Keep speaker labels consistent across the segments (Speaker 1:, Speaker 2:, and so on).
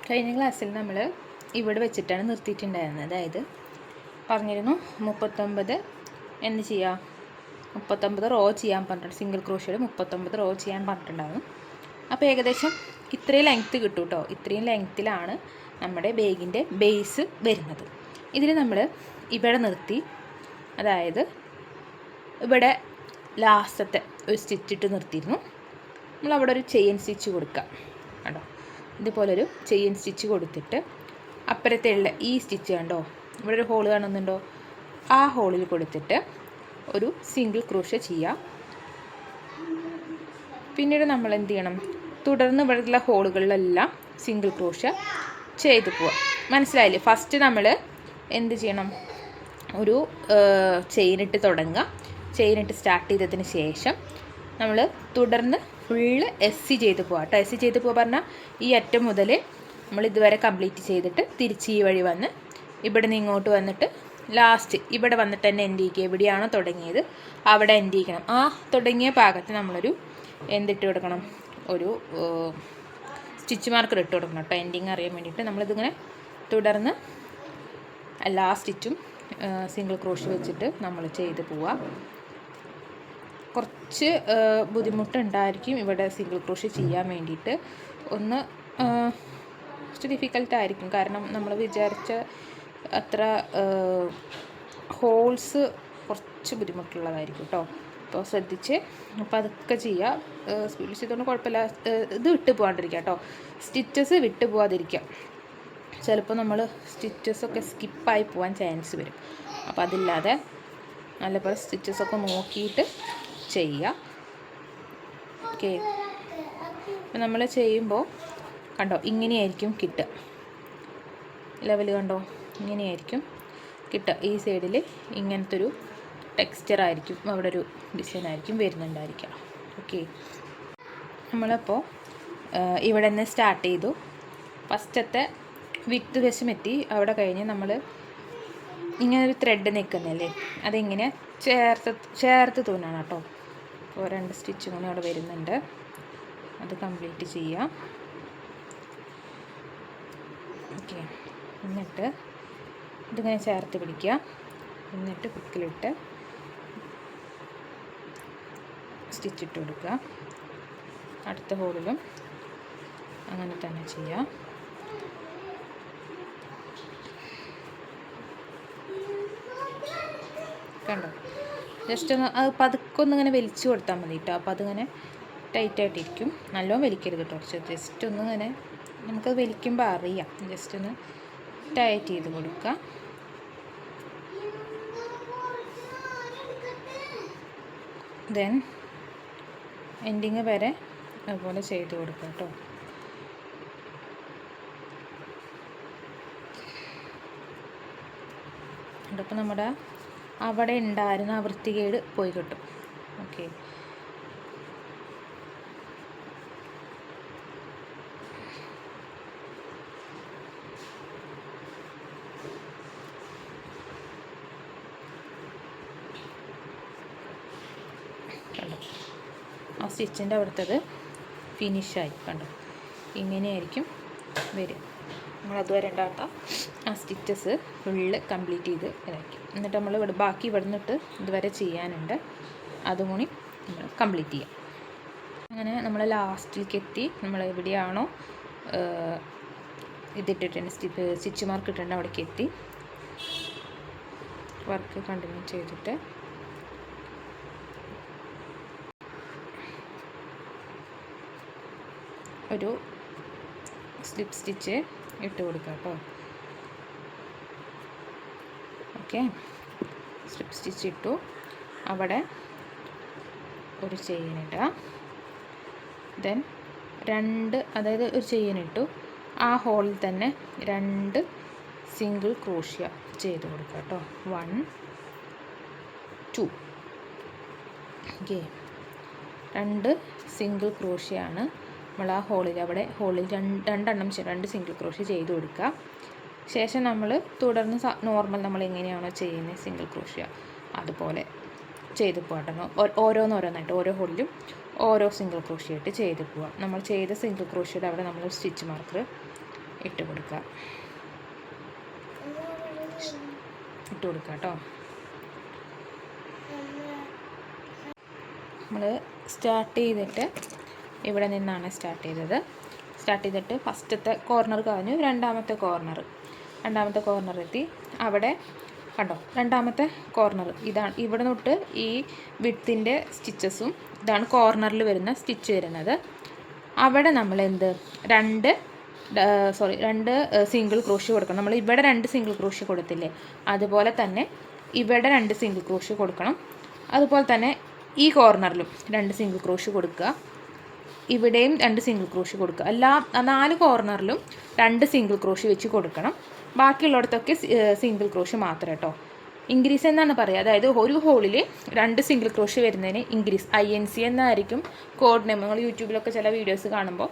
Speaker 1: കഴിഞ്ഞ ക്ലാസ്സിൽ നമ്മൾ ഇവിടെ വെച്ചിട്ടാണ് നിർത്തിയിട്ടുണ്ടായിരുന്നത്. അതായത് പറഞ്ഞിരുന്നു 39 എന്ത് ചെയ്യുക, 39 റോ ചെയ്യാൻ പറഞ്ഞിട്ടുണ്ട്. സിംഗിൾ ക്രോഷ്യയിൽ 39 റോ ചെയ്യാൻ പറഞ്ഞിട്ടുണ്ടായിരുന്നു. അപ്പോൾ ഏകദേശം ഇത്രയും ലെങ്ത്ത് കിട്ടും കേട്ടോ. ഇത്രയും ലെങ്ത്തിലാണ് നമ്മുടെ ബാഗിൻ്റെ ബേസ് വരുന്നത്. ഇതിൽ നമ്മൾ ഇവിടെ നിർത്തി, അതായത് ഇവിടെ ലാസ്റ്റത്തെ ഒരു സ്റ്റിച്ചിട്ട് നിർത്തിയിരുന്നു. നമ്മളവിടെ ഒരു ചെയിൻ സ്റ്റിച്ച് കൊടുക്കുക കണ്ടോ. ഇതുപോലൊരു ചെയിൻ സ്റ്റിച്ച് കൊടുത്തിട്ട് അപ്പുറത്തുള്ള ഈ സ്റ്റിച്ച് കണ്ടോ, ഇവിടെ ഒരു ഹോൾ കാണുന്നുണ്ടോ, ആ ഹോളിൽ കൊടുത്തിട്ട് ഒരു സിംഗിൾ ക്രോഷ്യ ചെയ്യുക. പിന്നീട് നമ്മൾ എന്ത് ചെയ്യണം, തുടർന്ന് ഇവിടെയുള്ള ഹോളുകളിലെല്ലാം സിംഗിൾ ക്രോഷ്യ ചെയ്തു പോവുക. മനസ്സിലായില്ലേ? ഫസ്റ്റ് നമ്മൾ എന്ത് ചെയ്യണം, ഒരു ചെയിനിട്ട് തുടങ്ങുക. ചെയിനിട്ട് സ്റ്റാർട്ട് ചെയ്തതിന് ശേഷം നമ്മൾ തുടർന്ന് ഫുള്ള് എസ് ചെയ്ത് പോവാം കേട്ടോ. എസ് ചെയ്ത് പോകാൻ പറഞ്ഞാൽ ഈ അറ്റം മുതൽ നമ്മൾ ഇതുവരെ കംപ്ലീറ്റ് ചെയ്തിട്ട് തിരിച്ച് ഈ വഴി വന്ന് ഇവിടെ നിന്ന് ഇങ്ങോട്ട് വന്നിട്ട് ലാസ്റ്റ് ഇവിടെ വന്നിട്ട് തന്നെ എൻഡ് ചെയ്യിക്കുക. എവിടെയാണോ തുടങ്ങിയത് അവിടെ എൻഡ് ചെയ്യിക്കണം. ആ തുടങ്ങിയ ഭാഗത്ത് നമ്മളൊരു എന്തിട്ട് കൊടുക്കണം, ഒരു സ്റ്റിച്ച് മാർക്കർ ഇട്ട് കൊടുക്കണം കേട്ടോ, എൻഡിങ് അറിയാൻ വേണ്ടിയിട്ട്. നമ്മളിതിങ്ങനെ തുടർന്ന് എല്ലാ സ്റ്റിച്ചും സിംഗിൾ ക്രോഷ്യ വെച്ചിട്ട് നമ്മൾ ചെയ്ത് പോവുക. കുറച്ച് ബുദ്ധിമുട്ടുണ്ടായിരിക്കും ഇവിടെ സിംഗിൾ ക്രോഷ്യ ചെയ്യാൻ വേണ്ടിയിട്ട്. ഒന്ന് കുറച്ച് ഡിഫിക്കൽട്ടായിരിക്കും, കാരണം നമ്മൾ വിചാരിച്ച അത്ര ഹോൾസ് കുറച്ച് ബുദ്ധിമുട്ടുള്ളതായിരിക്കും കേട്ടോ. അപ്പോൾ ശ്രദ്ധിച്ച് അപ്പോൾ അതൊക്കെ ചെയ്യുക. സ്പീഡിൽ ചെയ്തുകൊണ്ട് കുഴപ്പമില്ല. ഇത് വിട്ട് പോകാണ്ടിരിക്കുക കേട്ടോ, സ്റ്റിച്ചസ് വിട്ട് പോകാതിരിക്കുക. ചിലപ്പോൾ നമ്മൾ സ്റ്റിച്ചസൊക്കെ സ്കിപ്പായി പോകാൻ ചാൻസ് വരും. അപ്പോൾ അതില്ലാതെ നല്ലപോലെ സ്റ്റിച്ചസൊക്കെ നോക്കിയിട്ട് ചെയ്യുക. ഓക്കെ. അപ്പം നമ്മൾ ചെയ്യുമ്പോൾ കണ്ടോ ഇങ്ങനെയായിരിക്കും കിട്ടുക. ലെവൽ കണ്ടോ ഇങ്ങനെയായിരിക്കും കിട്ടുക. ഈ സൈഡിൽ ഇങ്ങനത്തെ ഒരു ടെക്സ്ചറായിരിക്കും, അവിടെ ഒരു ഡിസൈനായിരിക്കും വരുന്നുണ്ടായിരിക്കുക. ഓക്കെ. നമ്മളപ്പോൾ ഇവിടെ നിന്ന് സ്റ്റാർട്ട് ചെയ്തു. ഫസ്റ്റത്തെ വിത്ത് വശമെത്തി. അവിടെ കഴിഞ്ഞ് നമ്മൾ ഇങ്ങനൊരു ത്രെഡ് നിൽക്കുന്നില്ലേ, അതിങ്ങനെ ചേർത്ത് തൂന്നാണ് കേട്ടോ. അപ്പോൾ 2 സ്റ്റിച്ചും കൂടി അവിടെ വരുന്നുണ്ട്, അത് കംപ്ലീറ്റ് ചെയ്യാം. ഓക്കെ. എന്നിട്ട് ഇതിങ്ങനെ ചേർത്ത് പിടിക്കുക. എന്നിട്ട് കുക്കിലിട്ട് സ്റ്റിച്ചിട്ട് കൊടുക്കുക. അടുത്ത ഹോളിലും അങ്ങനെ തന്നെ ചെയ്യാം. കണ്ടോ, ജസ്റ്റ് ഒന്ന് അത് പതുക്കൊന്നിങ്ങനെ വലിച്ചു കൊടുത്താൽ മതി കേട്ടോ. അപ്പോൾ അതിങ്ങനെ ടൈറ്റായിട്ടിരിക്കും. നല്ലോണം വലിക്കരുത് കേട്ടോ, ജസ്റ്റ് ഒന്നിങ്ങനെ നമുക്കത് വലിക്കുമ്പോൾ അറിയാം. ജസ്റ്റ് ഒന്ന് ടൈറ്റ് ചെയ്ത് കൊടുക്കുക. ദെൻ എൻഡിങ് വരെ അതുപോലെ ചെയ്ത് കൊടുക്കുക കേട്ടോ. അപ്പോൾ നമ്മുടെ അവിടെ ഉണ്ടായിരുന്ന ആ വൃത്തികേട് പോയി കിട്ടും. ഓക്കെ. കണ്ടോ, ആ സ്റ്റിച്ചിൻ്റെ അവിടുത്തത് ഫിനിഷായി. കണ്ടോ ഇങ്ങനെയായിരിക്കും വരിക. നമ്മളതുവരെ ഉണ്ടാത്ത ആ സ്റ്റിച്ചസ് ഫുള്ള് കംപ്ലീറ്റ് ചെയ്ത് ഇതാക്കി. എന്നിട്ട് നമ്മൾ ഇവിടെ ബാക്കി ഇവിടെ നിന്നിട്ട് ഇതുവരെ ചെയ്യാനുണ്ട്, അതും കൂടി നമ്മൾ കംപ്ലീറ്റ് ചെയ്യാം. അങ്ങനെ നമ്മൾ ലാസ്റ്റിലേക്ക് എത്തി. നമ്മൾ എവിടെയാണോ ഇതിട്ടിട്ടുണ്ട്, സ്റ്റിച്ച് മാർക്ക് ഇട്ടിട്ടുണ്ട്, അവിടേക്ക് എത്തി. വർക്ക് കണ്ടിന്യൂ ചെയ്തിട്ട് ഒരു സ്ലിപ്പ് സ്റ്റിച്ച് ഇട്ട് കൊടുക്കാം കേട്ടോ. ഓക്കെ. സ്ലിപ്പ് സ്റ്റിച്ച് ഇട്ടു. അവിടെ ഒരു ചെയിൻ ഇടുക. ദെൻ 2, അതായത് ഒരു ചെയിൻ ഇട്ടു, ആ ഹോളിൽ തന്നെ 2 സിംഗിൾ ക്രോഷ്യ ചെയ്ത് കൊടുക്കുക കേട്ടോ. 1 2. ഓക്കെ. 2 സിംഗിൾ ക്രോഷ്യയാണ് നമ്മൾ ആ ഹോളിൽ, അവിടെ ഹോളിൽ 2 സിംഗിൾ ക്രോഷ്യ ചെയ്ത് കൊടുക്കുക. ശേഷം നമ്മൾ തുടർന്ന് നോർമൽ നമ്മൾ എങ്ങനെയാണോ ചെയ്യുന്നത് സിംഗിൾ ക്രോഷ്യ അതുപോലെ ചെയ്ത് പോകട്ടോ. ഓരോന്നായിട്ട് ഓരോ ഹോളിലും ഓരോ സിംഗിൾ ക്രോഷ്യ ആയിട്ട് ചെയ്ത് പോവാം. നമ്മൾ ചെയ്ത സിംഗിൾ ക്രോഷ്യയുടെ അവിടെ നമ്മൾ സ്റ്റിച്ച് മാർക്കർ ഇട്ട് കൊടുക്കുക കേട്ടോ. നമ്മൾ സ്റ്റാർട്ട് ചെയ്തിട്ട് ഇവിടെ നിന്നാണ് സ്റ്റാർട്ട് ചെയ്തിട്ട് ഫസ്റ്റത്തെ കോർണർ കഴിഞ്ഞു, രണ്ടാമത്തെ കോർണർ എത്തി. അവിടെ കണ്ടോ, രണ്ടാമത്തെ കോർണർ ഇതാണ്. ഇവിടെ തൊട്ട് ഈ വിഡ്ത്തിൻ്റെ സ്റ്റിച്ചസും ഇതാണ് കോർണറിൽ വരുന്ന സ്റ്റിച്ച് വരുന്നത്. അവിടെ നമ്മൾ രണ്ട് സിംഗിൾ ക്രോഷ്യ കൊടുക്കണം. നമ്മൾ ഇവിടെ 2 സിംഗിൾ ക്രോഷ്യ കൊടുത്തില്ലേ, അതുപോലെ തന്നെ ഇവിടെ 2 സിംഗിൾ ക്രോഷ്യ കൊടുക്കണം. അതുപോലെ തന്നെ ഈ കോർണറിലും 2 സിംഗിൾ ക്രോഷ്യ കൊടുക്കുക, ഇവിടെയും 2 സിംഗിൾ ക്രോഷ്യ കൊടുക്കുക. 4 കോർണറിലും 2 സിംഗിൾ ക്രോഷ്യ വെച്ച് കൊടുക്കണം. ബാക്കിയുള്ളിടത്തൊക്കെ സിംഗിൾ ക്രോഷ്യ മാത്രം കേട്ടോ. ഇൻക്രീസ് എന്നാണ് പറയുക, അതായത് ഒരു ഹോളിൽ 2 സിംഗിൾ ക്രോഷ്യ വരുന്നതിന് ഇൻക്രീസ് INC എന്നായിരിക്കും കോഡ് നെയിം. നിങ്ങൾ യൂട്യൂബിലൊക്കെ ചില വീഡിയോസ് കാണുമ്പോൾ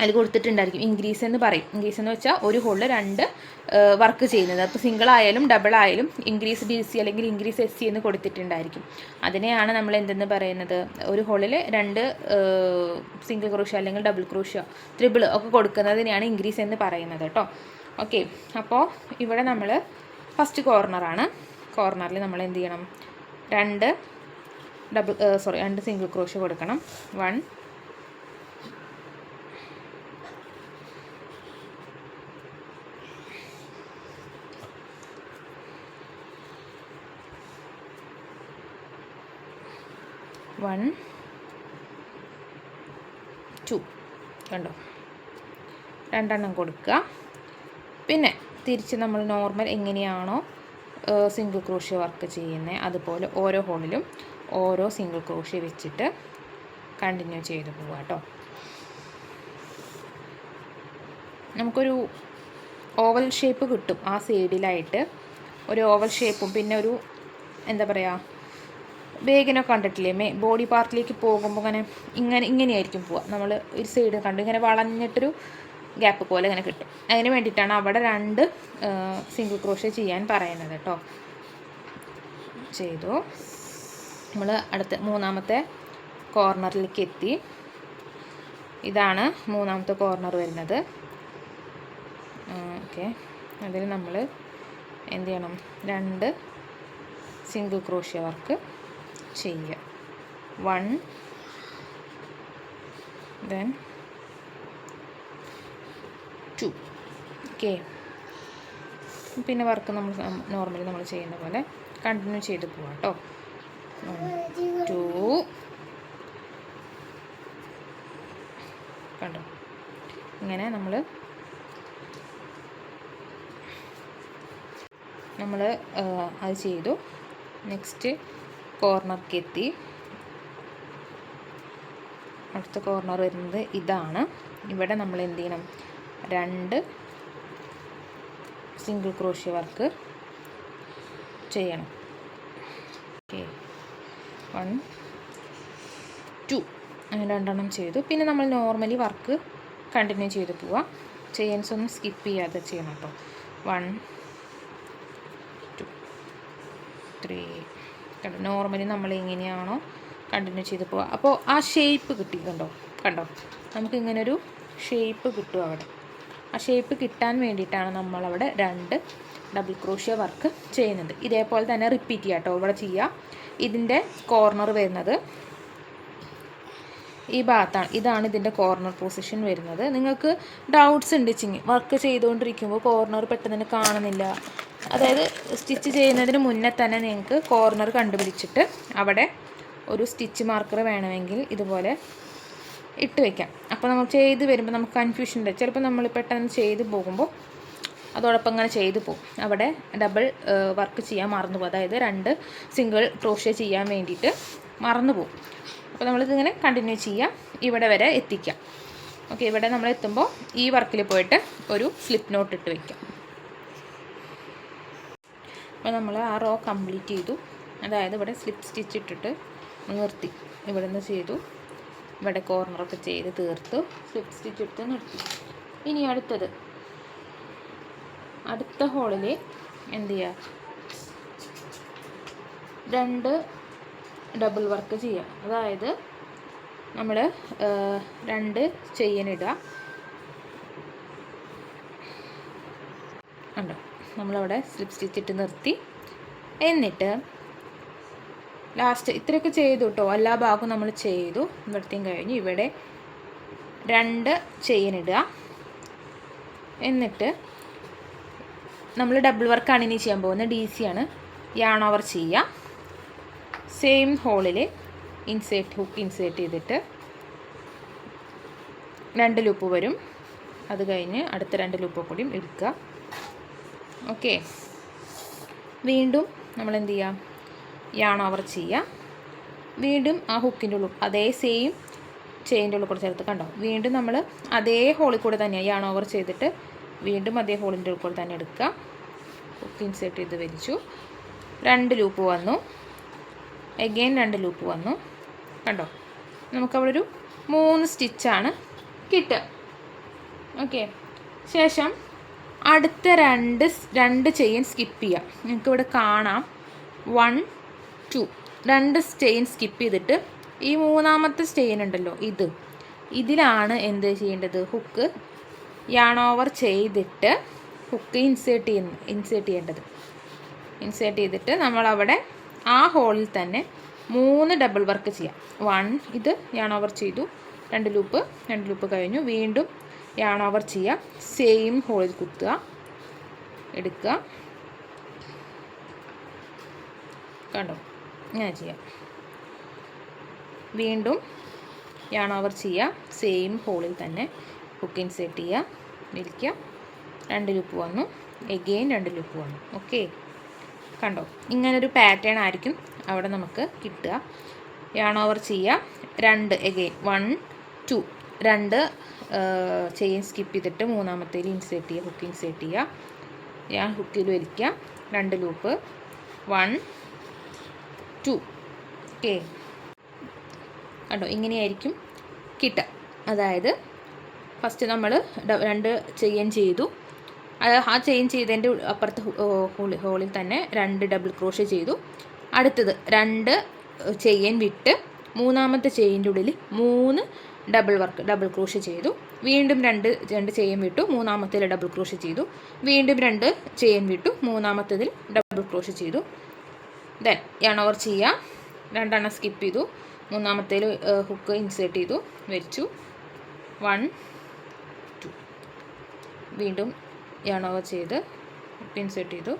Speaker 1: അതിൽ കൊടുത്തിട്ടുണ്ടായിരിക്കും. ഇൻക്രീസ് എന്ന് പറയും. ഇൻക്രീസ് എന്ന് വെച്ചാൽ ഒരു ഹോളിൽ 2 വർക്ക് ചെയ്യുന്നത്. അപ്പോൾ സിംഗിൾ ആയാലും ഡബിൾ ആയാലും ഇൻക്രീസ് DC അല്ലെങ്കിൽ ഇൻക്രീസ് SC എന്ന് കൊടുത്തിട്ടുണ്ടായിരിക്കും. അതിനെയാണ് നമ്മൾ എന്തെന്ന് പറയുന്നത്, ഒരു ഹോളിൽ 2 സിംഗിൾ ക്രോഷ്യ അല്ലെങ്കിൽ ഡബിൾ ക്രോഷ്യ, ത്രിബിൾ ഒക്കെ കൊടുക്കുന്നതിനെയാണ് ഇൻക്രീസ് എന്ന് പറയുന്നത് കേട്ടോ. ഓക്കെ, അപ്പോൾ ഇവിടെ നമ്മൾ ഫസ്റ്റ് കോർണറാണ്. കോർണറിൽ നമ്മൾ എന്ത് ചെയ്യണം, 2 സിംഗിൾ ക്രോഷ്യ കൊടുക്കണം. 1 1 2 കണ്ടോ, 2 എണ്ണം കൊടുക്കുക. പിന്നെ തിരിച്ച് നമ്മൾ നോർമൽ എങ്ങനെയാണോ സിംഗിൾ ക്രോഷ്യ വർക്ക് ചെയ്യുന്നത് അതുപോലെ ഓരോ ഹോളിലും ഓരോ സിംഗിൾ ക്രോഷ്യ വെച്ചിട്ട് കണ്ടിന്യൂ ചെയ്ത് പോവുക കേട്ടോ. നമുക്കൊരു ഓവൽ ഷേപ്പ് കിട്ടും. ആ സൈഡിലായിട്ട് ഒരു ഓവൽ ഷേപ്പും പിന്നെ ഒരു എന്താ പറയുക, ബേഗിനൊക്കെ കണ്ടിട്ടില്ലേ, ബോഡി പാർട്ടിലേക്ക് പോകുമ്പോൾ ഇങ്ങനെയായിരിക്കും പോവുക. നമ്മൾ ഒരു സൈഡ് കണ്ട് ഇങ്ങനെ വളഞ്ഞിട്ടൊരു ഗ്യാപ്പ് പോലെ ഇങ്ങനെ കിട്ടും. അതിന് വേണ്ടിയിട്ടാണ് അവിടെ 2 സിംഗിൾ ക്രോഷ്യ ചെയ്യാൻ പറയുന്നത് കേട്ടോ. ചെയ്തു. നമ്മൾ അടുത്ത 3ാമത്തെ കോർണറിലേക്ക് എത്തി. ഇതാണ് 3ാമത്തെ കോർണർ വരുന്നത്. ഓക്കെ, അതിൽ നമ്മൾ എന്ത് ചെയ്യണം, 2 സിംഗിൾ ക്രോഷ്യ വർക്ക് ചെയ്യുക. 1 then 2. ഓക്കെ, പിന്നെ വർക്ക് നമ്മൾ നോർമലി നമ്മൾ ചെയ്യുന്ന പോലെ കണ്ടിന്യൂ ചെയ്ത് പോവാം കേട്ടോ. 1 2 കണ്ടോ, ഇങ്ങനെ നമ്മൾ അത് ചെയ്തു. നെക്സ്റ്റ് കോർണർക്ക് എത്തി. അടുത്ത കോർണർ വരുന്നത് ഇതാണ്. ഇവിടെ നമ്മൾ എന്ത് ചെയ്യണം, 2 സിംഗിൾ ക്രോഷ്യ വർക്ക് ചെയ്യണം. ഓക്കെ, 1 2 അങ്ങനെ 2 എണ്ണം ചെയ്തു. പിന്നെ നമ്മൾ നോർമലി വർക്ക് കണ്ടിന്യൂ ചെയ്ത് പോവാം. ചെയിൻസ് ഒന്നും സ്കിപ്പ് ചെയ്യാതെ ചെയ്യണം കേട്ടോ. 1 2 3 കണ്ടോ, നോർമലി നമ്മൾ എങ്ങനെയാണോ കണ്ടിന്യൂ ചെയ്ത് പോവുക. അപ്പോൾ ആ ഷേപ്പ് കണ്ടോ നമുക്കിങ്ങനൊരു ഷേപ്പ് കിട്ടും അവിടെ. ആ ഷേപ്പ് കിട്ടാൻ വേണ്ടിയിട്ടാണ് നമ്മളവിടെ 2 ഡബിൾ ക്രോഷ്യ വർക്ക് ചെയ്യുന്നത്. ഇതേപോലെ തന്നെ റിപ്പീറ്റ് ചെയ്യാം കേട്ടോ. ഇവിടെ ചെയ്യുക. ഇതിൻ്റെ കോർണർ വരുന്നത് ഈ ഭാഗത്താണ്. ഇതാണ് ഇതിൻ്റെ കോർണർ പൊസിഷൻ വരുന്നത്. നിങ്ങൾക്ക് ഡൗട്ട്സ് ഉണ്ട് വർക്ക് ചെയ്തുകൊണ്ടിരിക്കുമ്പോൾ കോർണർ പെട്ടെന്ന് കാണുന്നില്ല, അതായത് സ്റ്റിച്ച് ചെയ്യുന്നതിന് മുന്നേ തന്നെ നിങ്ങൾക്ക് കോർണർ കണ്ടുപിടിച്ചിട്ട് അവിടെ ഒരു സ്റ്റിച്ച് മാർക്കർ വേണമെങ്കിൽ ഇതുപോലെ ഇട്ട് വയ്ക്കാം. അപ്പോൾ നമ്മൾ ചെയ്ത് വരുമ്പോൾ നമുക്ക് കൺഫ്യൂഷൻ ഉണ്ട്. ചിലപ്പോൾ നമ്മൾ പെട്ടെന്ന് ചെയ്ത് പോകുമ്പോൾ അതോടൊപ്പം ഇങ്ങനെ ചെയ്തു പോകും. അവിടെ ഡബിൾ വർക്ക് ചെയ്യാൻ മറന്നു പോകും, അതായത് 2 സിംഗിൾ ക്രോഷ്യ ചെയ്യാൻ വേണ്ടിയിട്ട് മറന്നു പോകും. അപ്പോൾ നമ്മളിതിങ്ങനെ കണ്ടിന്യൂ ചെയ്യാം, ഇവിടെ വരെ എത്തിക്കാം. ഓക്കെ, ഇവിടെ നമ്മൾ എത്തുമ്പോൾ ഈ വർക്കിൽ പോയിട്ട് ഒരു സ്ലിപ്പ് നോട്ട് ഇട്ട് വയ്ക്കാം. അപ്പോൾ നമ്മൾ ആ റോ കംപ്ലീറ്റ് ചെയ്തു. അതായത് ഇവിടെ സ്ലിപ്പ് സ്റ്റിച്ച് ഇട്ടിട്ട് നിർത്തി, ഇവിടെ നിന്ന് ചെയ്തു, ഇവിടെ കോർണറൊക്കെ ചെയ്ത് തീർത്തു, സ്ലിപ്പ് സ്റ്റിച്ച് ഇട്ട് നിർത്തി. ഇനി അടുത്ത ഹോളിൽ എന്ത് ചെയ്യുക, 2 ഡബിൾ വർക്ക് ചെയ്യുക. അതായത് നമ്മൾ 2 ചെയിൻ ഇടുക, ഉണ്ടോ, നമ്മളവിടെ സ്ലിപ്പ് സ്റ്റിച്ചിട്ട് നിർത്തി. എന്നിട്ട് ലാസ്റ്റ് ഇത്രയൊക്കെ ചെയ്തു കേട്ടോ, എല്ലാ ഭാഗവും നമ്മൾ ചെയ്തു നിർത്തിയും കഴിഞ്ഞ് ഇവിടെ 2 ചെയിൻ ഇടുക. എന്നിട്ട് നമ്മൾ ഡബിൾ വർക്കാണ് ഇനി ചെയ്യാൻ പോകുന്നത്. DC ആണ്. യാൺ ഓവർ ചെയ്യുക. സെയിം ഹോളിൽ ഹുക്ക് ഇൻസേർട്ട് ചെയ്തിട്ട് 2 ലൂപ്പ് വരും. അത് കഴിഞ്ഞ് അടുത്ത 2 ലൂപ്പ് കൂടിയും എടുക്കുക. ഓക്കെ, വീണ്ടും നമ്മൾ എന്ത് ചെയ്യുക, യാൺ ഓവർ ചെയ്യുക. വീണ്ടും ആ ഹുക്കിൻ്റെ ഉള്ളിൽ അതേ സെയിം ചെയിൻ്റെ ഉള്ളിൽ കൂടെ ചേർത്ത് കണ്ടോ, വീണ്ടും നമ്മൾ അതേ ഹോളിൽ കൂടെ തന്നെയാണ് യാൺ ഓവർ ചെയ്തിട്ട് വീണ്ടും അതേ ഹോളിൻ്റെ ഉള്ളിൽ കൂടെ തന്നെ എടുക്കുക. ഹുക്ക് ഇൻസേർട്ട് ചെയ്ത് വലിച്ചു. 2 ലൂപ്പ് വന്നു. എഗെയിൻ 2 ലൂപ്പ് വന്നു. കണ്ടോ, നമുക്കവിടെ ഒരു 3 സ്റ്റിച്ചാണ് കിട്ടുക. ഓക്കെ, ശേഷം അടുത്ത 2 ചെയിൻ സ്കിപ്പ് ചെയ്യുക. നിങ്ങൾക്കിവിടെ കാണാം 1 2 2 ചെയിൻ സ്കിപ്പ് ചെയ്തിട്ട് ഈ 3ാമത്തെ ചെയിൻ ഉണ്ടല്ലോ, ഇതിലാണ് എന്ത് ചെയ്യേണ്ടത്, ഹുക്ക് യാൺ ഓവർ ചെയ്തിട്ട് ഹുക്ക് ഇൻസേർട്ട് ചെയ്യേണ്ടത്. ഇൻസേർട്ട് ചെയ്തിട്ട് നമ്മളവിടെ ആ ഹോളിൽ തന്നെ 3 ഡബിൾ വർക്ക് ചെയ്യാം. 1 ഇത് യാൺ ഓവർ ചെയ്തു, 2 ലൂപ്പ് കഴിഞ്ഞു. വീണ്ടും യാൺ ഓവർ ചെയ്യുക. സെയിം ഹോളിൽ കുത്തുക, എടുക്കുക. കണ്ടോ, ഇങ്ങനെ ചെയ്യാം. വീണ്ടും യാൺ ഓവർ ചെയ്യുക. സെയിം ഹോളിൽ തന്നെ ഹുക്ക് ഇൻസേർട്ട് ചെയ്യുക, വലിക്കുക. 2 ലൂപ്പ് വന്നു. എഗെയിൻ 2 ലൂപ്പ് വന്നു. ഓക്കെ, കണ്ടോ, ഇങ്ങനൊരു പാറ്റേൺ ആയിരിക്കും അവിടെ നമുക്ക് കിട്ടുക. യാൺ ഓവർ ചെയ്യുക. 2 എഗെയിൻ 1 2 2 ചെയിൻ സ്കിപ്പ് ചെയ്തിട്ട് 3ാമത്തേൽ ഇൻസേർട്ട് ചെയ്യുക, ഹുക്ക് ഇൻസേർട്ട് ചെയ്യുക. ഹുക്കിൽ വലിക്കുക. 2 ലൂപ്പ് 1 2. ഓക്കെ, കണ്ടോ, ഇങ്ങനെയായിരിക്കും കിട്ടുക. അതായത് ഫസ്റ്റ് നമ്മൾ 2 ചെയിൻ ചെയ്തു, ആ ചെയിൻ ചെയ്തതിൻ്റെ അപ്പുറത്ത് ഹോളിൽ തന്നെ 2 ഡബിൾ ക്രോഷ്യ ചെയ്തു. അടുത്തത് 2 ചെയിൻ വിട്ട് 3ാമത്തെ ചെയിൻ്റെ ഉള്ളിൽ 3 ഡബിൾ ക്രോഷ്യ ചെയ്തു. വീണ്ടും 2 ചെയിൻ വിട്ടു, 3ാമത്തേൽ ഡബിൾ ക്രോഷ്യ ചെയ്തു. വീണ്ടും 2 ചെയിൻ വിട്ടു, 3ാമത്തേതിൽ ഡബിൾ ക്രോഷ്യ ചെയ്തു. ദെൻ യാൺ ഓവർ ചെയ്യുക. 2 സ്കിപ്പ് ചെയ്തു, 3ാമത്തേൽ ഹുക്ക് ഇൻസേർട്ട് ചെയ്തു, വലിച്ചു. 1 2 വീണ്ടും യാൺ ഓവർ ചെയ്ത് ഹുക്ക് ഇൻസേർട്ട് ചെയ്തു.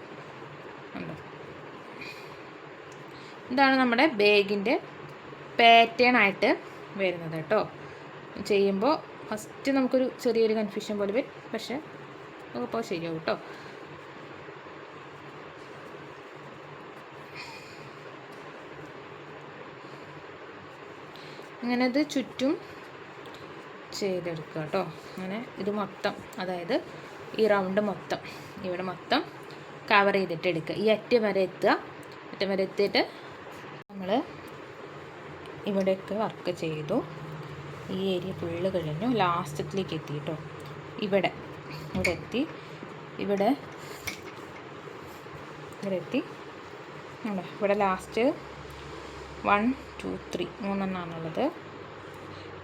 Speaker 1: ഇതാണ് നമ്മുടെ ബാഗിൻ്റെ പാറ്റേൺ ആയിട്ട് വരുന്നത് കേട്ടോ. ചെയ്യുമ്പോൾ ഫസ്റ്റ് നമുക്കൊരു ചെറിയൊരു കൺഫ്യൂഷൻ പോലെ വരും, പക്ഷേ നമുക്കിപ്പോൾ ശരിയാവും കേട്ടോ. അങ്ങനെ ഇത് ചുറ്റും ചെയ്തെടുക്കുക കേട്ടോ. അങ്ങനെ ഇത് മൊത്തം, അതായത് ഈ റൗണ്ട് മൊത്തം ഇവിടെ മൊത്തം കവർ ചെയ്തിട്ട് എടുക്കുക. ഈ അറ്റം വരെ എത്തുക. അറ്റം വരെ എത്തിയിട്ട് നമ്മൾ ഇവിടെയൊക്കെ വർക്ക് ചെയ്തു. ഈ ഏരിയ ഫുള്ള് കഴിഞ്ഞു. ലാസ്റ്റത്തിലേക്ക് എത്തി കേട്ടോ. ഇവിടെ എത്തി. ഇവിടെ എത്തി. ഇവിടെ ലാസ്റ്റ് 1 2 3 3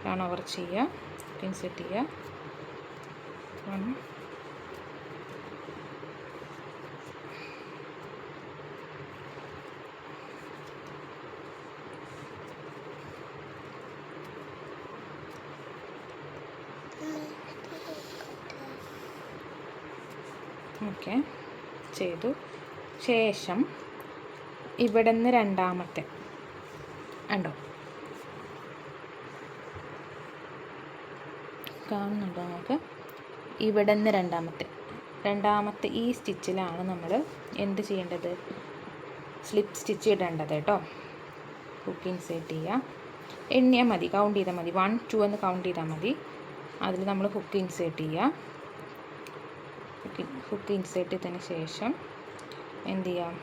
Speaker 1: യാൺ ഓവർ ചെയ്യുക, ഇൻസേർട്ട് ചെയ്യുക. 1 ഓക്കെ ചെയ്തു. ശേഷം ഇവിടെ നിന്ന് 2ാമത്തെ ഉണ്ടോ, കാണുന്നുണ്ടോ നമുക്ക്? ഇവിടെ നിന്ന് 2ാമത്തെ ഈ സ്റ്റിച്ചിലാണ് നമ്മൾ എന്ത് ചെയ്യേണ്ടത്, സ്ലിപ്പ് സ്റ്റിച്ച് ഇടേണ്ടത് കേട്ടോ. ഹുക്ക് ഇൻസേർട്ട് ചെയ്യുക. എണ്ണിയാൽ മതി, കൗണ്ട് ചെയ്താൽ മതി. 1 2 എന്ന് കൗണ്ട് ചെയ്താൽ മതി. അതിൽ നമ്മൾ ഹുക്ക് ഇൻസേർട്ട് ചെയ്യുക. ഹുക്ക് ഇൻസേർട്ട് ചെയ്തതിന് ശേഷം എന്ത് ചെയ്യാം,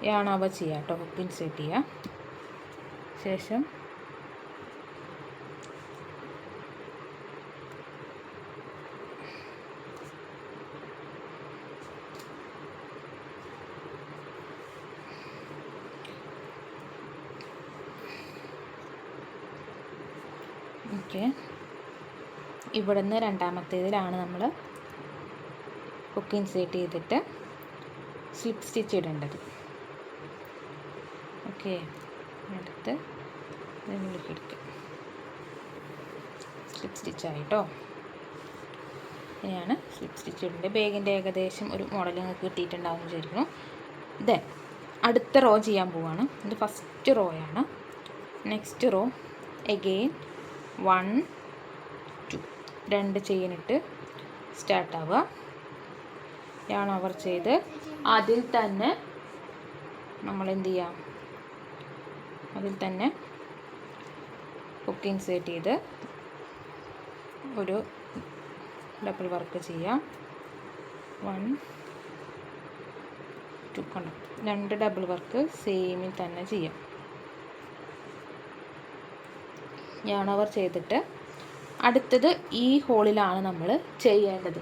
Speaker 1: യാൺ ഓവർ ചെയ്യുക കേട്ടോ. ഹുക്ക് ഇൻസേർട്ട് ചെയ്യുക. ശേഷം ഓക്കെ, ഇവിടെ നിന്ന് 2ാമത്തേതിലാണ് നമ്മൾ ഹുക്ക് ഇൻസേർട്ട് ചെയ്തിട്ട് സ്ലിപ്പ് സ്റ്റിച്ച് ഇടേണ്ടത്. ഓക്കെ, എടുത്ത് ഇതിലേക്ക് എടുക്കുക. സ്ലിപ്പ് സ്റ്റിച്ചായിട്ടോ. ഇങ്ങനെയാണ് സ്ലിപ്പ് സ്റ്റിച്ച് ഇടേണ്ടത്. ബാഗിൻ്റെ ഏകദേശം ഒരു മോഡൽ നിങ്ങൾക്ക് കിട്ടിയിട്ടുണ്ടാവും വിചാരിക്കുന്നു. ദെൻ അടുത്ത റോ ചെയ്യാൻ പോവുകയാണ്. ഇത് ഫസ്റ്റ് റോയാണ്. നെക്സ്റ്റ് റോ എഗെയിൻ 1 2 2 ചെയിനിട്ട് സ്റ്റാർട്ടാവുക. യാൺ ഓവർ ചെയ്ത് അതിൽ തന്നെ നമ്മൾ എന്ത് ചെയ്യാം, അതിൽ തന്നെ ഹുക്ക് ഇൻസേർട്ട് ചെയ്ത് ഒരു ഡബിൾ വർക്ക് ചെയ്യാം. 1 2 കണ്ടോ, 2 ഡബിൾ വർക്ക് സെയിമിൽ തന്നെ ചെയ്യാം. യാൺ ഓവർ ചെയ്തിട്ട് അടുത്തത് ഈ ഹോളിലാണ് നമ്മൾ ചെയ്യേണ്ടത്.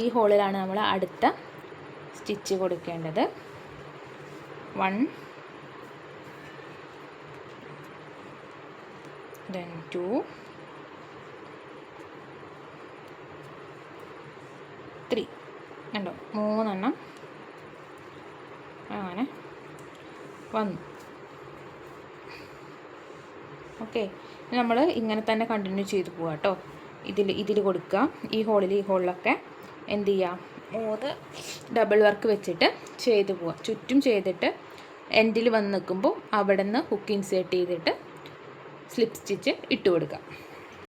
Speaker 1: ഈ ഹോളിലാണ് നമ്മൾ അടുത്ത സ്റ്റിച്ച് കൊടുക്കേണ്ടത്. 1 then 2 3 കണ്ടോ, 3 എണ്ണം അങ്ങനെ വന്നു. ഓക്കെ, നമ്മൾ ഇങ്ങനെ തന്നെ കണ്ടിന്യൂ ചെയ്ത് പോവാം കേട്ടോ. ഇതിൽ കൊടുക്കുക. ഈ ഹോളിലൊക്കെ എന്ത് ചെയ്യുക, 3 ഡബിൾ വർക്ക് വെച്ചിട്ട് ചെയ്ത് പോവുക. ചുറ്റും ചെയ്തിട്ട് എൻഡിൽ വന്ന് നിൽക്കുമ്പോൾ അവിടെ നിന്ന് ഹുക്ക് ഇൻസേർട്ട് ചെയ്തിട്ട് സ്ലിപ്പ് സ്റ്റിച്ച് ഇട്ട് കൊടുക്കുക.